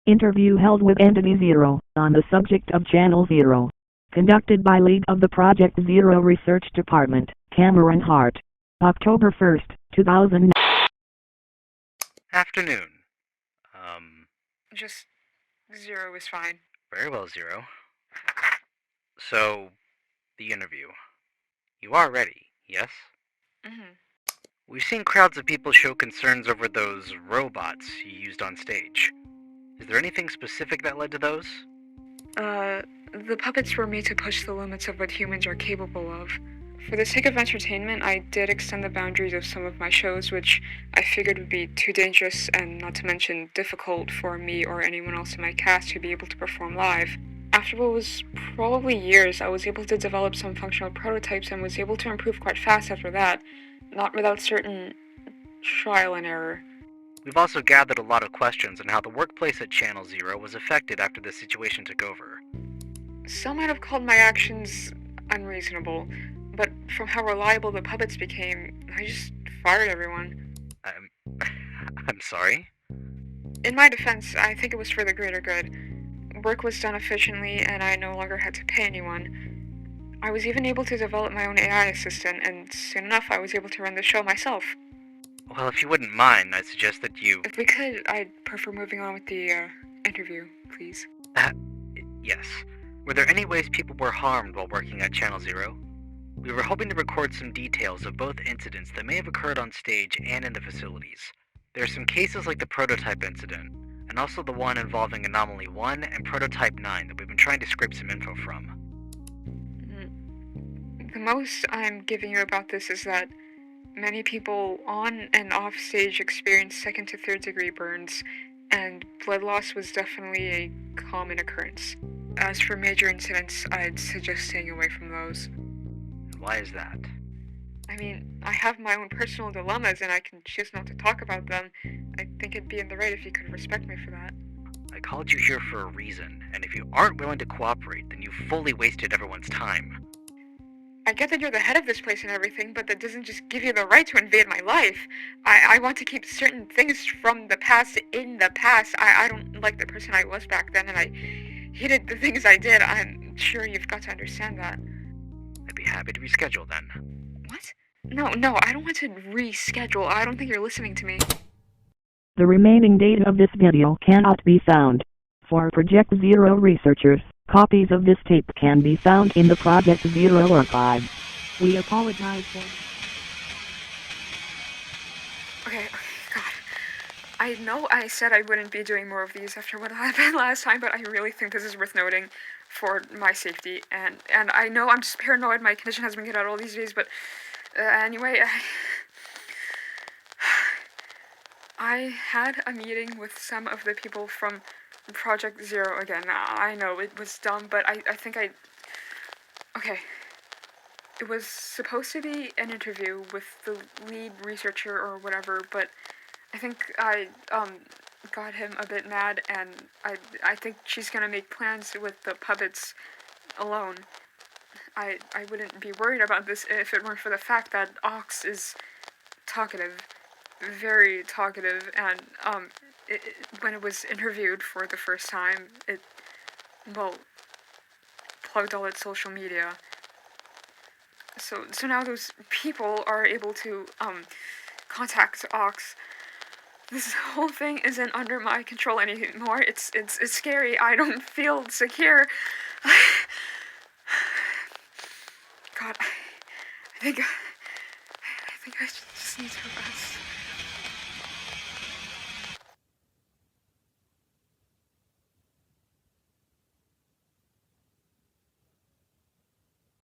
Interview held with Entity Zero on the subject of Channel Zero. Conducted by lead of the Project Zero Research Department, Cameron Hart. October 1st, 2009. Afternoon. Just Zero is fine. Very well, Zero. So, the interview. You are ready, yes? Mm-hmm. We've seen crowds of people show concerns over those robots you used on stage. Is there anything specific that led to those? The puppets were made to push the limits of what humans are capable of. For the sake of entertainment, I did extend the boundaries of some of my shows, which I figured would be too dangerous and, not to mention, difficult for me or anyone else in my cast to be able to perform live. After what was probably years, I was able to develop some functional prototypes and was able to improve quite fast after that, not without certain trial and error. We've also gathered a lot of questions on how the workplace at Channel Zero was affected after this situation took over. Some might have called my actions unreasonable, but from how reliable the puppets became, I just fired everyone. I'm sorry? In my defense, I think it was for the greater good. Work was done efficiently, and I no longer had to pay anyone. I was even able to develop my own AI assistant, and soon enough I was able to run the show myself. Well, if you wouldn't mind, I'd suggest that you... If we could, I'd prefer moving on with the, interview, please. Yes. Were there any ways people were harmed while working at Channel Zero? We were hoping to record some details of both incidents that may have occurred on stage and in the facilities. There are some cases like the Prototype incident, and also the one involving Anomaly 1 and Prototype 9 that we've been trying to scrape some info from. The most I'm giving you about this is that many people on and off stage experience second to third degree burns, and blood loss was definitely a common occurrence. As for major incidents, I'd suggest staying away from those. And why is that? I mean, I have my own personal dilemmas and I can choose not to talk about them. I think it'd be in the right if you could respect me for that. I called you here for a reason, and if you aren't willing to cooperate, then you've fully wasted everyone's time. I get that you're the head of this place and everything, but that doesn't just give you the right to invade my life. I want to keep certain things from the past in the past. I don't like the person I was back then, and I hated the things I did. I'm sure you've got to understand that. I'd be happy to reschedule then. What? No, I don't want to reschedule. I don't think you're listening to me. The remaining data of this video cannot be found. For Project Zero researchers, copies of this tape can be found in the Project Zero archive. We apologize for... Okay, God. I know I said I wouldn't be doing more of these after what happened last time, but I really think this is worth noting for my safety. And I know I'm just paranoid. My condition has been good out all these days, but anyway, I had a meeting with some of the people from Project Zero again. I know it was dumb, but I think okay. It was supposed to be an interview with the lead researcher or whatever, but I think I got him a bit mad, and I think she's gonna make plans with the puppets alone. I wouldn't be worried about this if it weren't for the fact that Ox is talkative, very talkative, and when it was interviewed for the first time, it plugged all its social media. So now those people are able to contact Ox. This whole thing isn't under my control anymore. It's scary. I don't feel secure. God, I think I just need to rest.